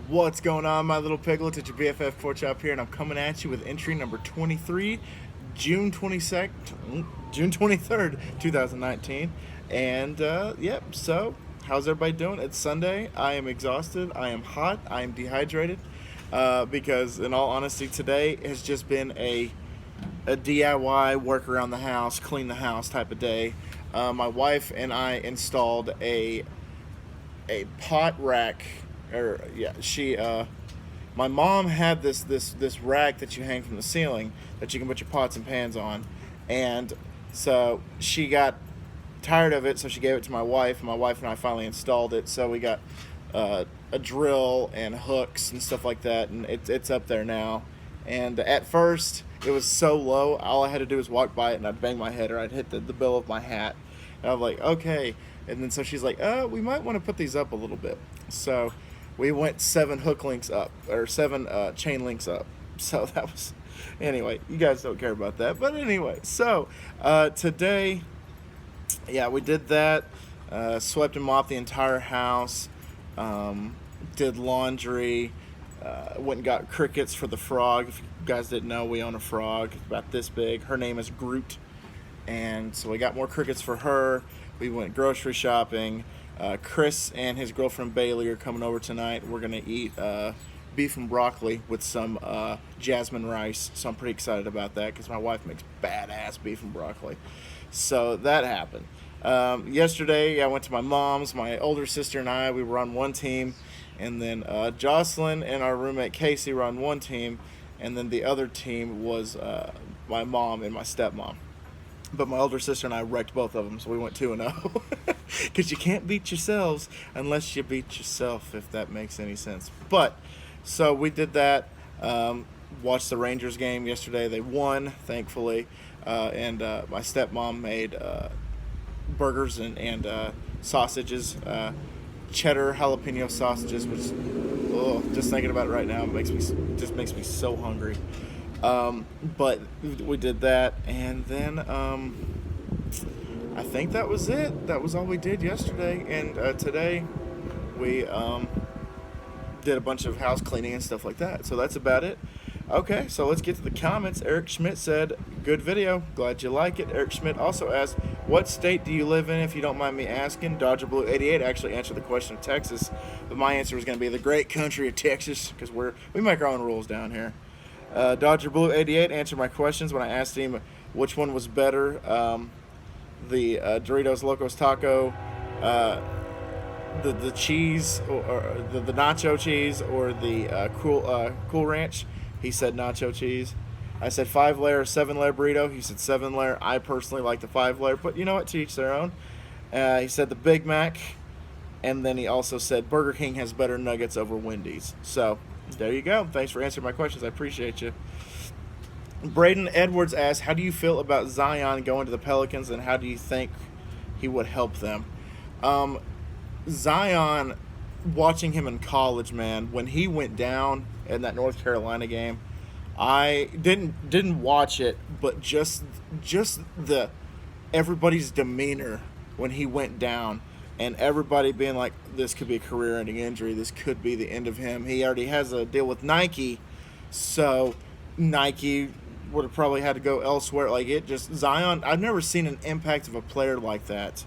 What's going on, my little piglets? It's your BFF Pork Chop here, and I'm coming at you with entry number 23, June 22nd, June 23rd, 2019. And, yep, so how's everybody doing? It's Sunday. I am exhausted. I am hot. I am dehydrated. Because, in all honesty, today has just been a DIY work around the house, clean the house type of day. My wife and I installed a pot rack, or yeah, she my mom had this rack that you hang from the ceiling that you can put your pots and pans on, and so she got tired of it, so she gave it to my wife, and my wife and I finally installed it. So we got a drill and hooks and stuff like that, and it's up there now. And at first it was so low, all I had to do was walk by it and I'd bang my head or I'd hit the bill of my hat, and I'm like, okay. And then so she's like, we might want to put these up a little bit. So we went 7 hook links up, or 7 chain links up. So that was, anyway, you guys don't care about that. But anyway, so today, yeah, we did that. Swept and mopped the entire house. Did laundry. Went and got crickets for the frog. If you guys didn't know, we own a frog about this big. Her name is Groot. And so we got more crickets for her. We went grocery shopping. Chris and his girlfriend Bailey are coming over tonight. We're going to eat beef and broccoli with some jasmine rice. So I'm pretty excited about that because my wife makes badass beef and broccoli. So that happened. Yesterday, I went to my mom's. My older sister and I, we were on one team. And then Jocelyn and our roommate Casey were on one team. And then the other team was my mom and my stepmom. But my older sister and I wrecked both of them, so we went 2-0. Because you can't beat yourselves unless you beat yourself, if that makes any sense. But, so we did that. Watched the Rangers game yesterday. They won, thankfully. And my stepmom made burgers and sausages. Cheddar jalapeno sausages, which, just thinking about it right now, makes me so hungry. But we did that, and then I think that was it. That was all we did yesterday, and today we did a bunch of house cleaning and stuff like that. So that's about it. Okay, so let's get to the comments. Eric Schmidt said, good video, glad you like it. Eric Schmidt also asked, what state do you live in, if you don't mind me asking? Dodger Blue 88 actually answered the question of Texas, but my answer was going to be the great country of Texas, because we make our own rules down here. Dodger Blue 88 answered my questions when I asked him which one was better, the Doritos Locos Taco, the cheese, or the nacho cheese, or the Cool Ranch. He said nacho cheese. I said 5-layer, 7-layer burrito. He said 7-layer. I personally like the 5-layer, but you know what? To each their own. He said the Big Mac, and then he also said Burger King has better nuggets over Wendy's. So there you go. Thanks for answering my questions. I appreciate you. Braden Edwards asked, how do you feel about Zion going to the Pelicans, and how do you think he would help them? Zion, watching him in college, man, when he went down in that North Carolina game, I didn't watch it, but just the everybody's demeanor when he went down, and everybody being like, this could be a career-ending injury, this could be the end of him. He already has a deal with Nike, so Nike would have probably had to go elsewhere. Like, it just, Zion, I've never seen an impact of a player like that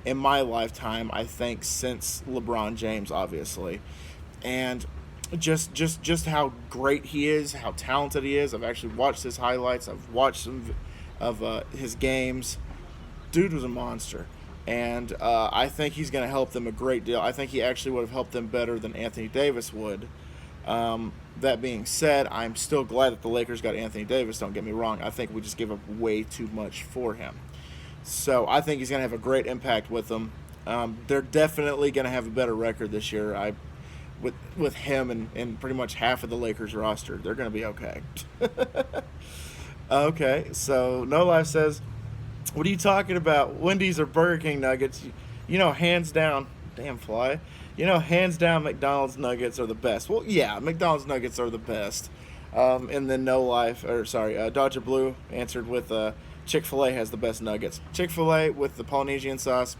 in my lifetime, I think, since LeBron James, obviously. And just how great he is, how talented he is. I've actually watched his highlights. I've watched some of his games. Dude was a monster. And I think he's going to help them a great deal. I think he actually would have helped them better than Anthony Davis would. That being said, I'm still glad that the Lakers got Anthony Davis, don't get me wrong. I think we just gave up way too much for him. So I think he's going to have a great impact with them. They're definitely going to have a better record this year. With him and pretty much half of the Lakers roster, they're going to be okay. Okay, so No Life says, what are you talking about? Wendy's or Burger King nuggets? You know, hands down, damn fly. You know, hands down, McDonald's nuggets are the best. Well, yeah, McDonald's nuggets are the best. And then Dodger Blue answered with Chick-fil-A has the best nuggets. Chick-fil-A with the Polynesian sauce.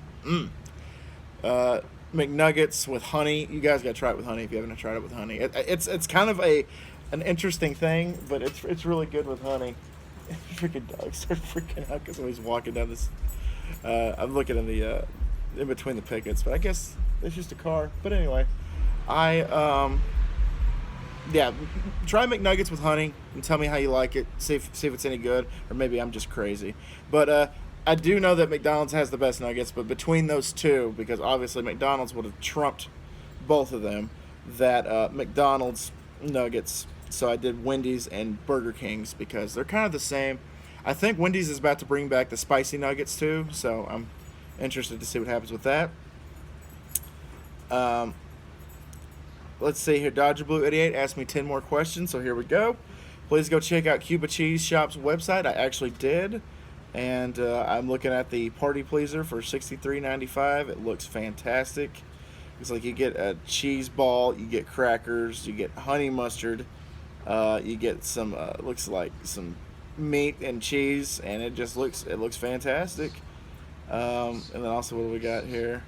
McNuggets with honey. You guys got to try it with honey if you haven't tried it with honey. It's kind of an interesting thing, but it's really good with honey. Freaking dogs start freaking out because he's walking down this. I'm looking in between the pickets, but I guess it's just a car. But anyway, yeah, try McNuggets with honey and tell me how you like it. See if it's any good, or maybe I'm just crazy. But I do know that McDonald's has the best nuggets, but between those two, because obviously McDonald's would have trumped both of them, that McDonald's nuggets. So I did Wendy's and Burger King's because they're kind of the same. I think Wendy's is about to bring back the spicy nuggets too, so I'm interested to see what happens with that. Let's see here. Dodger Blue 88 asked me 10 more questions, so here we go. Please go check out Cuba Cheese Shop's website. I actually did. And I'm looking at the Party Pleaser for $63.95. It looks fantastic. It's like you get a cheese ball, you get crackers, you get honey mustard, you get some looks like some meat and cheese, and it looks fantastic. And then also, what do we got here?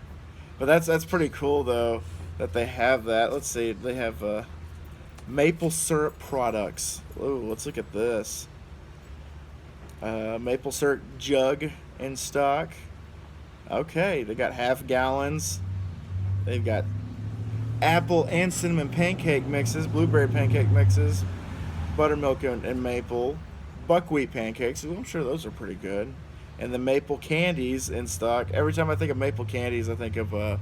But that's pretty cool though that they have that. Let's see, they have maple syrup products. Ooh, let's look at this. Maple syrup jug in stock. Okay, they got half gallons. They've got apple and cinnamon pancake mixes, blueberry pancake mixes, buttermilk and maple, buckwheat pancakes. I'm sure those are pretty good. And the maple candies in stock. Every time I think of maple candies, I think of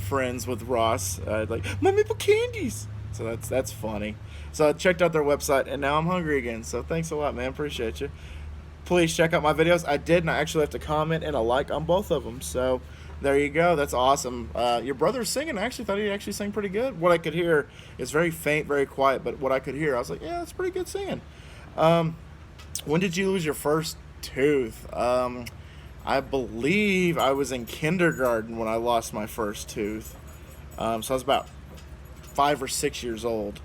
Friends with Ross. Like, my maple candies. So that's funny. So I checked out their website, and now I'm hungry again. So thanks a lot, man. Appreciate you. Please check out my videos. I did, and I actually left a comment and a like on both of them. So there you go. That's awesome. Your brother's singing. I actually thought he actually sang pretty good. What I could hear is very faint, very quiet, but what I could hear, I was like, yeah, that's pretty good singing. When did you lose your first tooth? I believe I was in kindergarten when I lost my first tooth. So I was about 5 or 6 years old.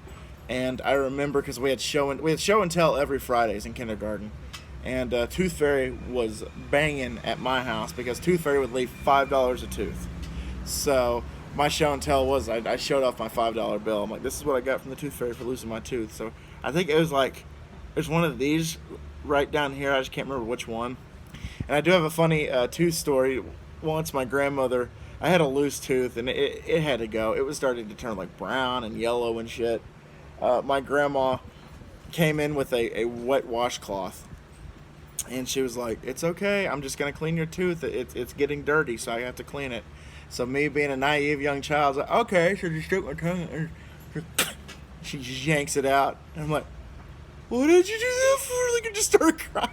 And I remember because we had show and tell every Fridays in kindergarten. And Tooth Fairy was banging at my house because Tooth Fairy would leave $5 a tooth. So my show and tell was I showed off my $5 bill. I'm like, this is what I got from the Tooth Fairy for losing my tooth. So I think it was like, there's one of these right down here. I just can't remember which one. And I do have a funny tooth story. Once my grandmother, I had a loose tooth and it had to go. It was starting to turn like brown and yellow and shit. My grandma came in with a wet washcloth. And she was like, it's okay, I'm just going to clean your tooth. It's getting dirty, so I have to clean it. So me being a naive young child, I was like, okay, so just stick my tongue. And she just yanks it out. And I'm like, what did you do that for? Like, I just started crying.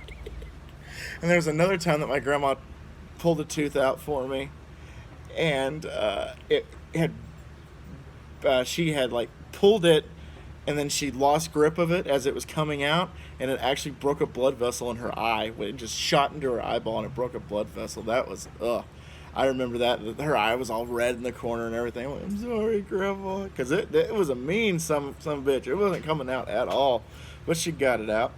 And there was another time that my grandma pulled a tooth out for me. And she had like pulled it, and then she lost grip of it as it was coming out, and it actually broke a blood vessel in her eye. It just shot into her eyeball, and it broke a blood vessel. That was, I remember that. Her eye was all red in the corner and everything. I'm like, I'm sorry, Grandma. Because it was a mean some bitch. It wasn't coming out at all, but she got it out.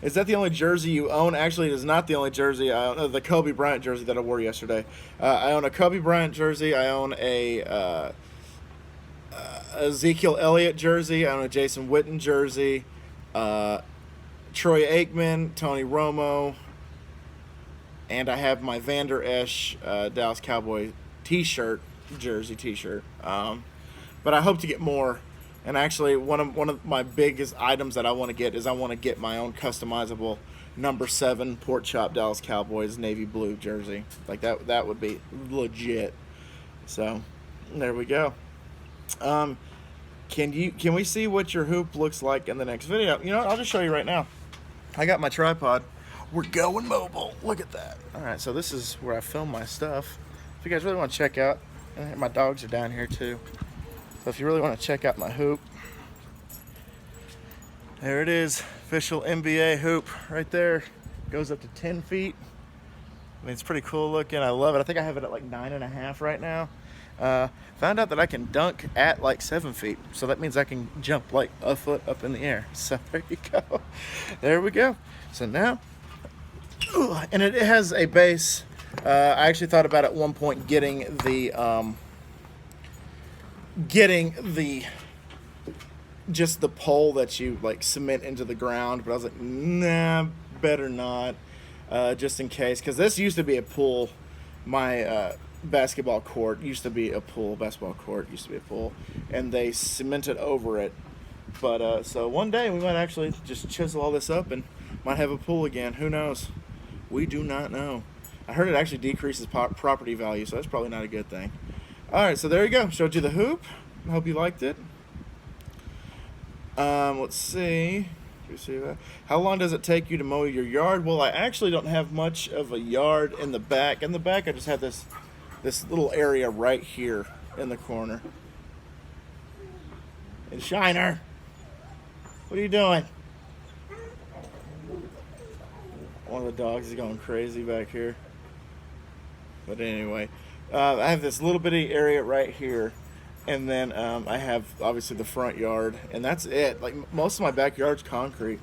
Is that the only jersey you own? Actually, it is not the only jersey I own. The Kobe Bryant jersey that I wore yesterday. I own a Kobe Bryant jersey. I own a Ezekiel Elliott jersey. I own a Jason Witten jersey. Troy Aikman, Tony Romo, and I have my Vander Esch Dallas Cowboy jersey t-shirt. But I hope to get more. And actually, one of my biggest items that I want to get is I want to get my own customizable number 7 Pork Chop Dallas Cowboys navy blue jersey. Like that would be legit. So there we go. Can we see what your hoop looks like in the next video? You know what, I'll just show you right now. I got my tripod. We're going mobile. Look at that. All right, so this is where I film my stuff. If you guys really want to check out, and my dogs are down here too. So if you really want to check out my hoop, there it is. Official NBA hoop right there. Goes up to 10 feet. I mean, it's pretty cool looking. I love it. I think I have it at like 9.5 right now. Found out that I can dunk at like 7 feet. So that means I can jump like a foot up in the air. So there you go. There we go. So now, and it has a base. I actually thought about at one point getting the getting just the pole that you like cement into the ground, but I was like, nah, better not, just in case, because this used to be a pool. My basketball court used to be a pool. Basketball court used to be a pool, and they cemented over it. But so one day we might actually just chisel all this up and might have a pool again. Who knows? We do not know. I heard it actually decreases property value, so that's probably not a good thing. All right, so there you go. Showed you the hoop. I hope you liked it. Let's see. How long does it take you to mow your yard? Well, I actually don't have much of a yard in the back. In the back, I just have this little area right here in the corner. And Shiner, what are you doing? One of the dogs is going crazy back here. But anyway, I have this little bitty area right here. And then I have obviously the front yard, and that's it. Like most of my backyard's concrete.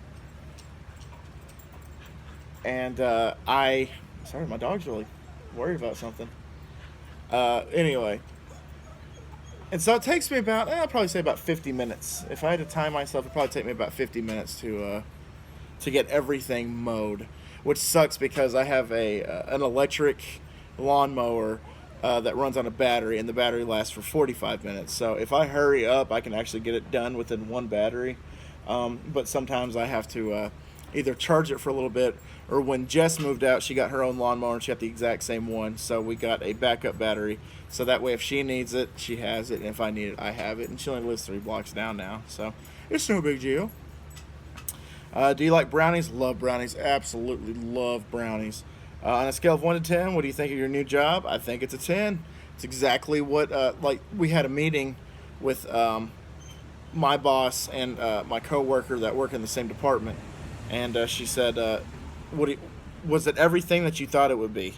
And sorry, my dog's really worried about something. Anyway, and so it takes me about, I'll probably say about 50 minutes. If I had to time myself, it'd probably take me about 50 minutes to get everything mowed, which sucks because I have an electric lawnmower that runs on a battery, and the battery lasts for 45 minutes. So if I hurry up, I can actually get it done within one battery. But sometimes I have to either charge it for a little bit, or when Jess moved out, she got her own lawnmower and she got the exact same one. So we got a backup battery. So that way if she needs it, she has it. And if I need it, I have it. And she only lives 3 blocks down now. So it's no big deal. Do you like brownies? Love brownies. Absolutely love brownies. On a scale of 1 to 10, what do you think of your new job? I think it's a 10. It's exactly what, like, we had a meeting with my boss and my coworker that work in the same department. And she said, was it everything that you thought it would be?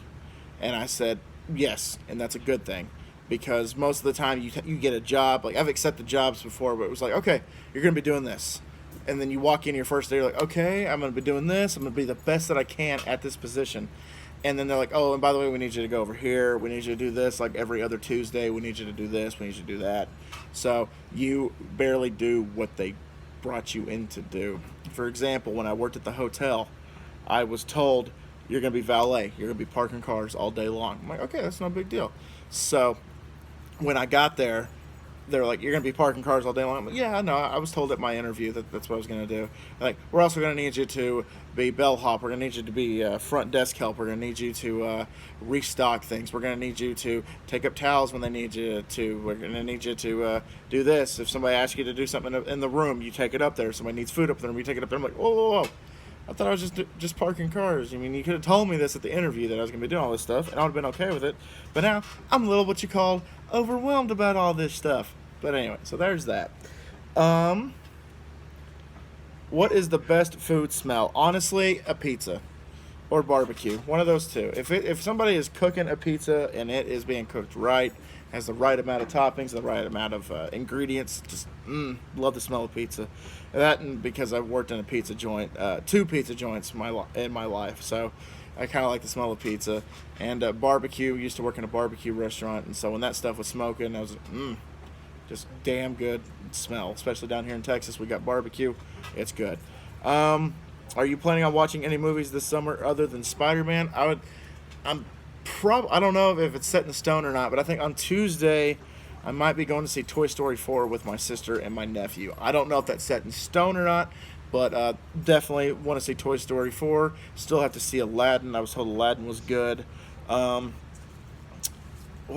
And I said, yes, and that's a good thing. Because most of the time you get a job, like I've accepted jobs before, but it was like, okay, you're going to be doing this. And then you walk in your first day, you're like, okay, I'm going to be doing this. I'm going to be the best that I can at this position. And then they're like, oh, and by the way, we need you to go over here. We need you to do this like every other Tuesday. We need you to do this. We need you to do that. So you barely do what they brought you in to do. For example, when I worked at the hotel, I was told, you're going to be valet. You're going to be parking cars all day long. I'm like, okay, that's no big deal. So when I got there, they were like, you're going to be parking cars all day long. I'm like, yeah, no, I was told at my interview that that's what I was going to do. Like, we're also going to need you to be bellhop. We're going to need you to be front desk help. We're going to need you to restock things. We're going to need you to take up towels when they need you to. We're going to need you to do this. If somebody asks you to do something in the room, you take it up there. If somebody needs food up there, you take it up there. I'm like, whoa, whoa, whoa. I thought I was just parking cars. I mean, you could have told me this at the interview that I was going to be doing all this stuff, and I would have been okay with it. But now, I'm a little what you call overwhelmed about all this stuff. But anyway, so there's that. What is the best food smell? Honestly, a pizza or barbecue. One of those two. If somebody is cooking a pizza and it is being cooked right, has the right amount of toppings, the right amount of ingredients, just love the smell of pizza. That, and because I've worked in a pizza joint, 2 pizza joints in my life, so I kind of like the smell of pizza. And barbecue, used to work in a barbecue restaurant, and so when that stuff was smoking, I was just damn good smell, especially down here in Texas. We got barbecue. It's good. Are you planning on watching any movies this summer other than Spider-Man? I don't know if it's set in stone or not, but I think on Tuesday I might be going to see Toy Story 4 with my sister and my nephew. I don't know if that's set in stone or not, but definitely want to see Toy Story 4. Still have to see Aladdin. I was told Aladdin was good. What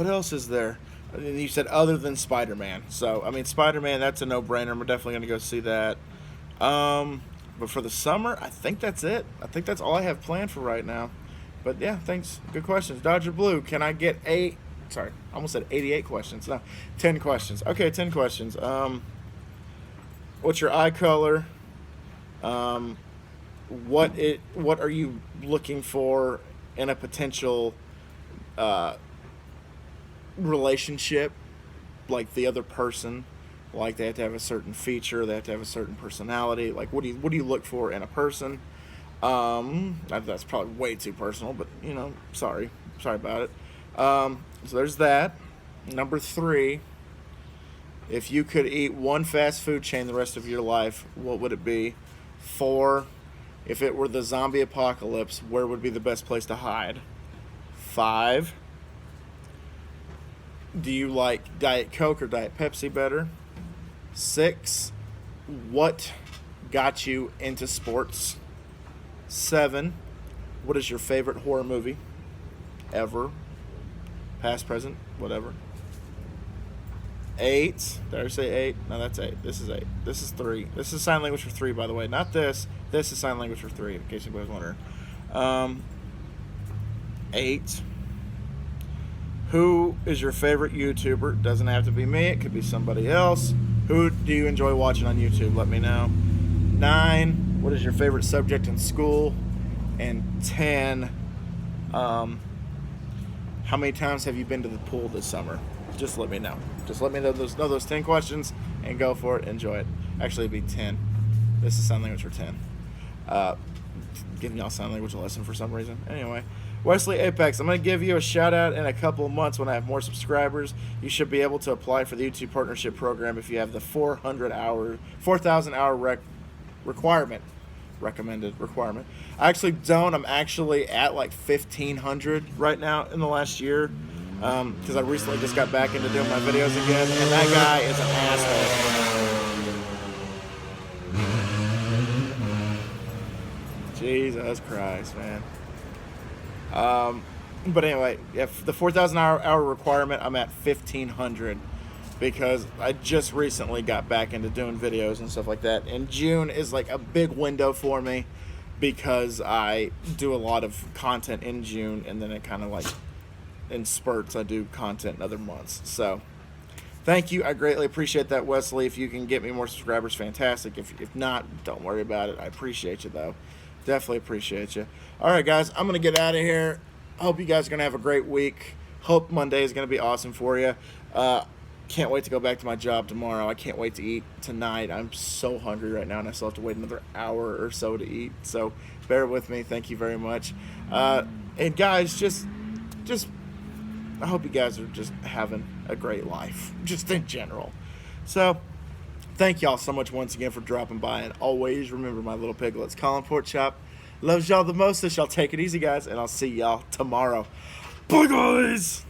else is there? You said other than Spider-Man. So, I mean, Spider-Man, that's a no-brainer. We're definitely going to go see that. But for the summer, I think that's it. I think that's all I have planned for right now. But, yeah, thanks. Good questions. Dodger Blue, can I get I almost said 88 questions. No, 10 questions. Okay, 10 questions. What's your eye color? What are you looking for in a potential relationship, like the other person? Like, they have to have a certain feature, they have to have a certain personality. Like, what do you look for in a person? That's probably way too personal, but sorry about it. So there's that. Number 3, If you could eat one fast food chain the rest of your life, what would it be? 4, if it were the zombie apocalypse, where would be the best place to hide? 5, do you like Diet Coke or Diet Pepsi better? 6, what got you into sports? 7, what is your favorite horror movie ever? Past, present, whatever. 8. Did I say 8? No, that's 8. This is 8. This is 3. This is sign language for 3, by the way. Not this. This is sign language for 3, in case anybody was wondering. 8. Who is your favorite YouTuber? Doesn't have to be me. It could be somebody else. Who do you enjoy watching on YouTube? Let me know. 9. What is your favorite subject in school? And 10. How many times have you been to the pool this summer? Just let me know. Just let me know those 10 questions and go for it. Enjoy it. Actually, it'd be 10. This is sign language for 10. Giving y'all sign language lesson for some reason. Anyway, Wesley Apex, I'm going to give you a shout out in a couple of months when I have more subscribers. You should be able to apply for the YouTube Partnership Program if you have the 4,000 hour requirement. Recommended requirement. I actually don't. I'm actually at like 1,500 right now in the last year. Because I recently just got back into doing my videos again, and that guy is an asshole. Jesus Christ, man. But anyway, if the 4,000 hour requirement, I'm at 1,500 because I just recently got back into doing videos and stuff like that. And June is like a big window for me because I do a lot of content in June, and then it kind of like in spurts. I do content in other months. So thank you. I greatly appreciate that, Wesley. If you can get me more subscribers, fantastic. If not, don't worry about it. I appreciate you, though. Definitely appreciate you. All right, guys, I'm going to get out of here. I hope you guys are going to have a great week. Hope Monday is going to be awesome for you. Can't wait to go back to my job tomorrow. I can't wait to eat tonight. I'm so hungry right now, and I still have to wait another hour or so to eat. So bear with me. Thank you very much. And guys, just I hope you guys are just having a great life, just in general. So, thank y'all so much once again for dropping by. And always remember, my little piglets, Colin Pork Chop loves y'all the most. So y'all take it easy, guys. And I'll see y'all tomorrow. Bye, guys.